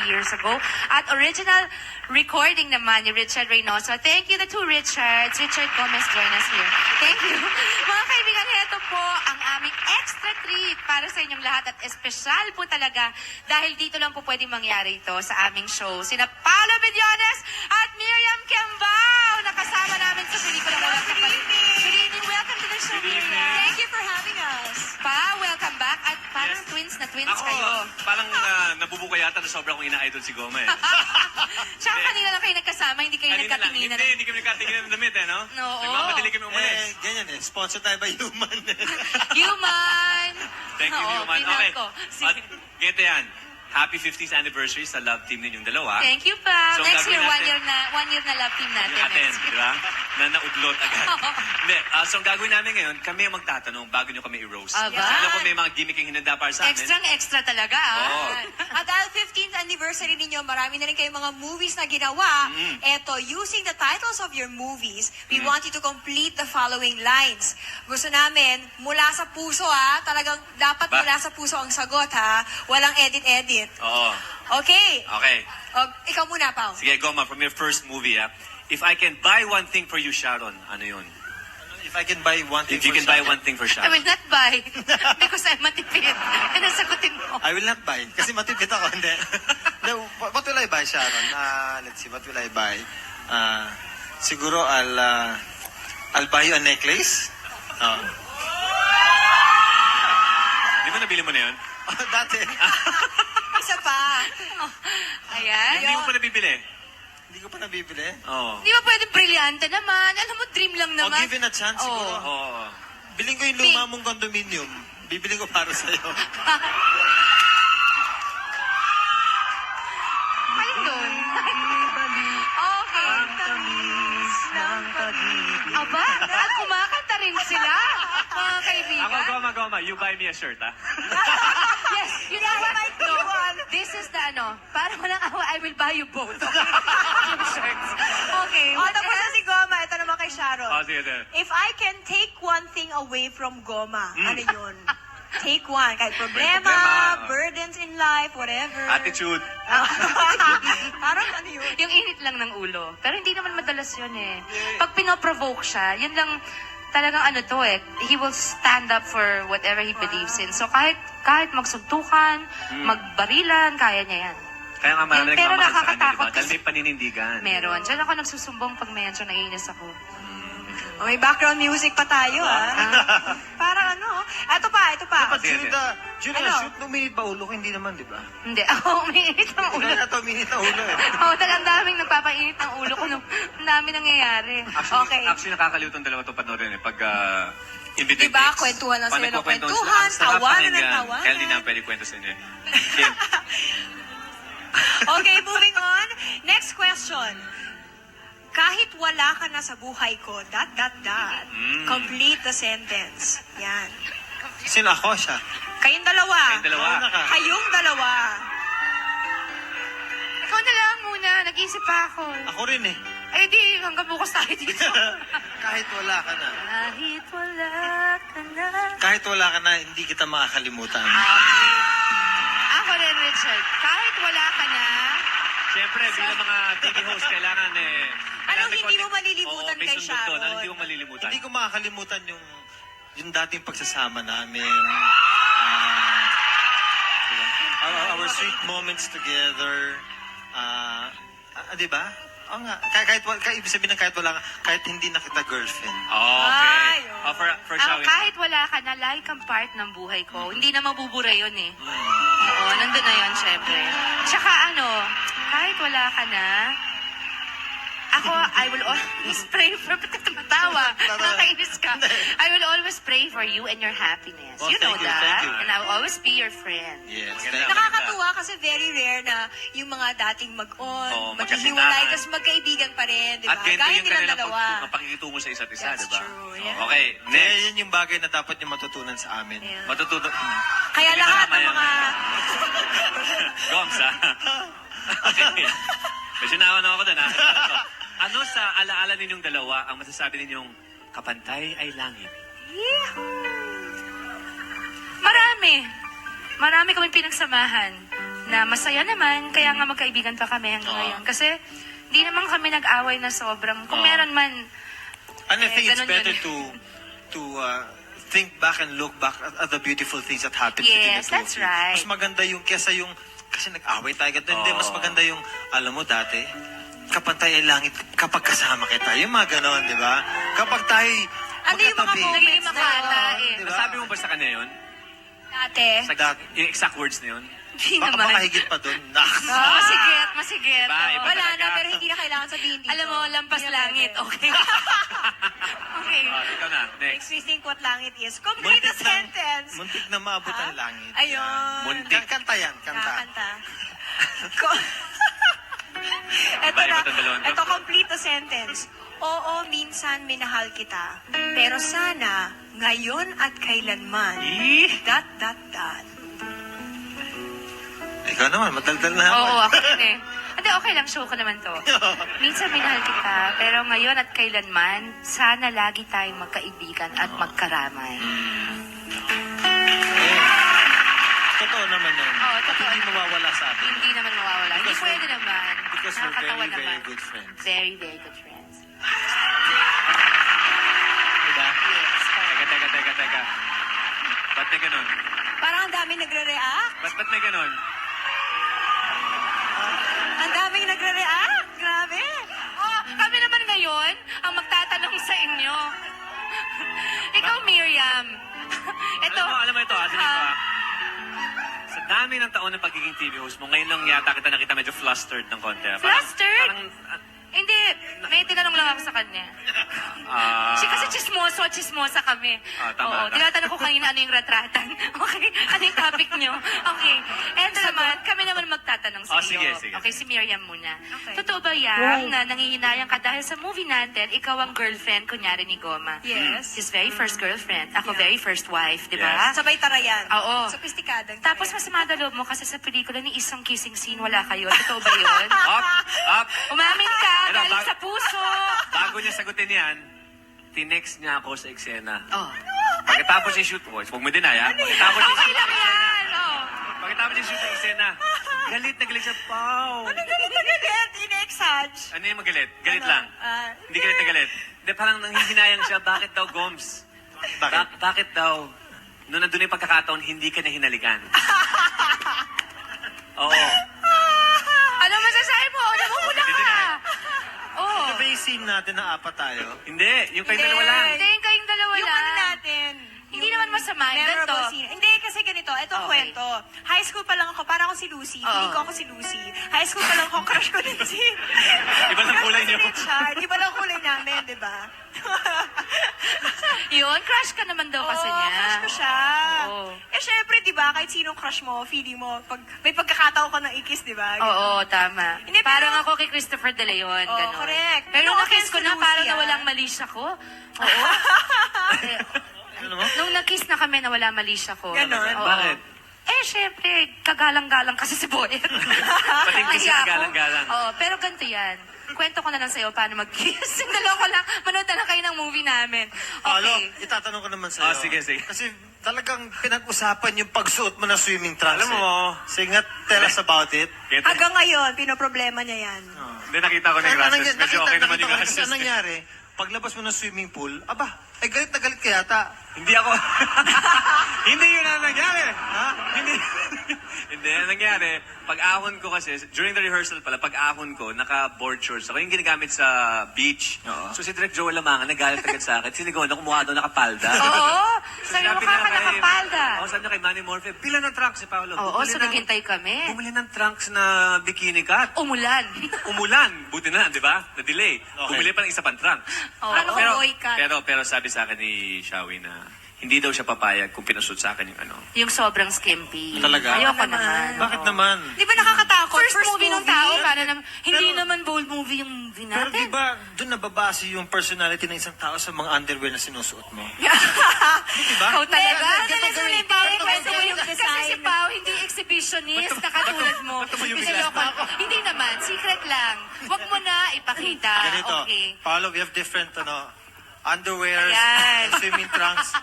years ago. At original recording naman ni Richard Reynoso. Thank you, the two Richards. Richard Gomez, join us here. Thank you. Mga kaibigan, ito po ang aming extra treat para sa inyong lahat at espesyal po talaga dahil dito lang po pwedeng mangyari ito sa aming show. Sina Paolo Bediones at Miriam Kiambao nakasama namin sa pelikula Walang Kapalit. Good evening. Welcome to the show, Miriam. Thank you for having us. Pa, welcome back. At parang twins na twins kayo. Parang nabubuka yata na sobrang kong ina-idol si Goma eh. Tsaka kanina lang kayo nagkasama, hindi kayo nagkatinginan. Hindi kami nagkatinginan ng damit eh, no? Oo. Nagmamadali kami umalis. Ganyan eh. Sponsored tayo by Human. Human! Thank you, Oo, Human. pinag Okay. ko. At ganito yan. Happy 50th anniversary sa love team ninyong dalawa. Thank you, pa. So, Next year, gagawin one year na love team natin. Yung atin, Next year. di ba? Na naudlot agad. Hindi. So, ang gagawin namin ngayon, kami ang magtatanong bago nyo kami i-roast. Aba. Kasi alam ko may mga gimmicking hinanda para sa amin. Extra talaga, ah. Oo. At dahil 15th anniversary ninyo, marami na rin kayong mga movies na ginawa. Eto, using the titles of your movies, we want you to complete the following lines. Gusto namin, mula sa puso talagang dapat Ba? mula sa puso ang sagot Walang edit-edit. Oo. Okay. Okay. Ikaw muna, Pao. Sige, Goma, from your first movie, if I can buy one thing for you, Sharon, ano yun? If I can buy one thing If you can buy one thing for I Sharon. will not buy because I'm matipid. Ano sagutin mo? I will not buy. Kasi matipid ako. Hindi. No, what will I buy, Sharon? Let's see. What will I buy? Siguro I'll buy you a necklace. Di ba nabili mo na yun? Dati. Isa pa. Ayan. Hindi mo pa nabibili? Hindi ko pa nabibili. Oo. Di ba pwedeng brilyante naman? Alam mo, dream lang Oh, naman. given a chance siguro. Oo. Biling ko yung luma mong condominium. Bibiling ko para sa'yo. Ayun doon. Okay. Aba, at kumakanta rin sila, mga kaibigan. Ako, Goma, you buy me a shirt, ha? Yes, you know what? No, this is the para walang awa, I will buy you both. Yung shirts. Okay, O, what tapos na else? si Goma. Ito naman kay Sharon. Sige, sige. If I can take one thing away from Goma, ano yun? Take one. Kahit problema, problema. burdens in life, whatever. Attitude. Parang ano yun? Yung init lang ng ulo. Pero hindi naman madalas yun eh. Pag pinoprovoke siya, yun lang talagang he will stand up for whatever he believes in. So kahit magsuntukan, magbarilan, kaya niya yan. Kaya nga marami Pero nagmamahal sa kanya, di nakakatakot ba? Dahil kasi- may paninindigan. Meron. Diyan ako nagsusumbong pag medyo naiinis ako. Oh, may background music pa tayo, Parang Ito pa. But Sige, Judah, Ano? shoot nung minute pa ulo ko, hindi naman, di ba? Hindi. Ako, umiinit ang ulo. Wala na to, minute na ulo eh. Oo, talagang daming nagpapainit ng ulo ko. Ang dami nangyayari. Okay. Actually, nakakalimutan dalawa itong panoorin eh. Pag invited Diba? dates. Kwentuhan lang Pag sila ng nagkukwentuhan kwentuhan, sila, ang sarap tawanan ng pakinggan. tawanan. Kaya hindi na pwede kwento sa inyo. Game. Okay, moving on. Next question. Kahit wala ka na sa buhay ko, ... Complete the sentence. Yan. Sino ako siya? Kayong dalawa. Kayong dalawa. Kayong dalawa. Ikaw na lang muna. Nag-isip pa ako. Ako rin eh. Ay, di. Hanggang bukas tayo dito. Kahit wala ka na. Kahit wala ka na. Kahit wala ka na, hindi kita makakalimutan. Ako rin, Richard. Kahit wala ka na. Siyempre, bilang mga TV host, kailangan Anong may hindi mo konti- malilimutan Oo, may kay sundot doon. Sharon? Ano hindi mo malilimutan? Hindi ko makakalimutan yung dating pagsasama namin. Our sweet moments together. Di ba? Oo nga. Ibig sabihin ng kahit hindi na kita girlfriend. Okay. Ay, oo. For Ako, showing. kahit wala ka na, like kang part ng buhay ko. Hindi na mabubura yun eh. Oo, nandun na yun, syempre. Tsaka kahit wala ka na, ako, I will always pray for... Ba't ka tumatawa? Nakakainis ka. I will always pray for you and your happiness. Well, You know thank you, that. thank you. And I will always be your friend. Yes. Maganda. Nakakatuwa kasi very rare na yung mga dating mag-on, Oo, maghihiwalay, magkasintahan. tapos magkaibigan pa rin, di ba? At ganito Gaya yung nilang kanilang dalawa. pakikitungo sa isa't isa, That's di ba? true, yeah. Okay, Kaya next. yun yung bagay na dapat niyo matutunan sa amin. Yeah. Matututo. Kaya Sige, lahat tama ng yan. mga... Goms, ha? Okay. Medyo naawa na ako doon, ha? Ano sa alaala ninyong dalawa ang masasabi ninyong kapantay ay langit? Marami. Marami kami pinagsamahan. na masaya naman, kaya nga magkaibigan pa kami hanggang ngayon. Kasi hindi naman kami nag-away na sobrang, kung meron man, And I think it's ganun better yun. to think back and look back at the beautiful things that happened between the Yes, two that's of you. right. Mas maganda yung kesa yung, kasi nag-away tayo. Hindi, mas maganda yung, alam mo dati, kapantay ay langit kapag kasama kita. Yung mga ganon, di ba? Kapag tayo Ano yung mga magkatabi. moments Nagiging makata eh. Diba? Nasabi mo ba sa kanya yun? Dati. Yung exact words na yun? Hindi Baka naman. higit pa doon. Masigit, masigit. Iba, Oo. iba. Wala na, talaga. pero hindi na kailangan sabihin dito. Alam mo, lampas Hindi na langit, pwede. okay. Okay. Ikaw na, next. Makes me think what langit is. Complete the sentence. Muntik na maabot ang Ha? langit. Ayun. Muntik. Kanta yan, kanta. Kakanta. Ito Iba na. itong dalawang to. Ito, complete the sentence. Oo, minsan minahal kita. Pero sana, ngayon at kailanman. Eh? Dot. Ikaw naman, madaldal na ako. Oo, ako din eh. Hindi, okay lang, show ko naman to. Minsan minahal kita, pero ngayon at kailanman, sana lagi tayong magkaibigan at magkaramay. Totoo naman yun. Oo, At totoo hindi naman. mawawala sa atin. Hindi naman mawawala. Hindi Because pwede naman. Because we're Nakakatawa very, very naman. good friends. Very, very good friends. Diba? Yes. Teka. Ba't may ganun? Parang ang daming nagre-react. Ba't may ganun? Ang daming nagre-react. Grabe. Oh, kami naman ngayon ang magtatanong sa inyo. Ikaw, Miriam. Ito. Alam mo ito, asan ito Sa dami ng taon ng pagiging TV host mo, ngayon lang yata kita nakita medyo flustered ng konti. Flustered? Parang, Hindi, may tinanong lang ako sa kanya. Siya kasi chismosa kami. Tama. Oo, tinatanong ko kanina ano yung retratan. Okay, ano yung topic nyo? Okay, eto naman, kami naman magtatanong sa iyo. Sige. Okay, si Miriam muna. Okay. Totoo ba yan na nangihinayang ka dahil sa movie natin, ikaw ang girlfriend, kunyari ni Goma? Yes. His very first girlfriend. Ako Yeah. very first wife, di ba? Yes. Sabay tarayan. Oo. Sophisticadong Tapos tarayan. masama na loob mo kasi sa pelikula ni isang kissing scene wala kayo. Totoo ba yun? up! Umamin ka, Ito, galing sa puso. Bago niya sagutin yan, tinext niya ako sa eksena. Oh. Pagkatapos yung shoot, huwag mo dinaya. Pagkatapos yung Okay shoot lang ng eksena. yan. Oh. Pagkatapos yung shoot ng eksena, galit na galit siya, Pao. Galit, in-exage. Ano yung magalit? Galit lang. Hindi galit na galit. Hindi, parang nanghihinayang siya, bakit daw, Goms? Bakit daw? Noong nandun yung pagkakataon, hindi ka na hinalikan. Oo. Ano masasabi mo? Ano mo muna Hindi ka? na. Oh. Ano ba yung scene natin na apat tayo? Hindi, yung kayo Hindi. dalawa lang. Hindi, kayong dalawa Yung lang. ano natin. Hindi naman masama. Memorable Ganito. scene. Hindi, kasi ganito. Ito ang Okay. kwento. High school pa lang ako. Para ako si Lucy. Oo. Hindi ko ako si Lucy. High school pa lang ako. Crush ko din si... Iba lang kulay Crush niyo. ko si Richard. Iba lang kulay namin, di ba? Yun, crush ka naman daw kasi Oo, niya. crush ko siya. Oo. Eh, syempre, di ba, kahit sinong crush mo, feeling mo, pag may pagkakataon ko ng ikis, di ba? Oo, tama. Hindi, pero- Parang ako kay Christopher De Leon. Oo, ganon. correct. Pero No nung nakiss offense ko to na, Lucy, parang ah. nawalang mali siya ko. Oo. Ano mo? Nung nakiss na kami, nawala mali siya ko. Ganon? Oo. Bakit? Eh, syempre, kagalang-galang kasi si Boyet. Pating kiss Kaya na ako- galang-galang. Oo, pero ganito yan. Kwento ko na lang sa'yo paano mag-kiss. Dalawa ko lang, manood na lang kayo ng movie namin. Alo, Okay. itatanong ko naman sa'yo. Sige. Kasi talagang pinag-usapan yung pagsuot mo ng swimming trunks. Alam mo, Sige nga, tell us about it. Hanggang ngayon, pinoproblema niya yan. Hindi, nakita ko na yung rashes. Medyo okay naman yung nakita ko rashes. kasi ang nangyari, paglabas mo ng swimming pool, aba, ay galit na galit ka yata. Hindi ako. Hindi yun ang nangyari. Ha? Hindi ang nangyari. Pag-ahon ko kasi, during the rehearsal pala, pag-ahon ko, naka-board shorts ako. Yung ginagamit sa beach. Oo. So si Direk Joel Lamangan, nagalit agad sa akin. Sinigawan ako, mukha daw nakapalda. Oo, So, sabi mo sinabi ka niya kay- nakapalda. Oo, sabi niya kay Manny Morfe, bilan ng trunks si Paolo. Oo, so naghintay kami. Bumili ng trunks na bikini cut. Umulan. Umulan. Buti na, di ba? Na-delay. Bumili pa ng isa pang trunk. Oo. Ano Pero, boy cut? pero sabi sa akin ni Shawi na hindi daw siya papayag kung pinashoot sa akin yung ano. Yung sobrang skimpy. Talaga? Ayoko Naman. naman. Bakit Oo. naman? Di ba nakakatakot? First movie ng tao, para naman, hindi Pero- naman bold movie yung movie Pero natin. di ba, doon nababase yung personality ng isang tao sa mga underwear na sinusuot mo? Ikaw talaga? Ganito Talaga gawin. ni Pao, Ganito kwento mo gawin. yung kasi si Pao, hindi exhibitionist na katulad mo. Niloloko. Hindi naman, secret lang. Huwag mo na ipakita. Ganito, Okay. Paolo, we have different underwears, Ayan. swimming trunks.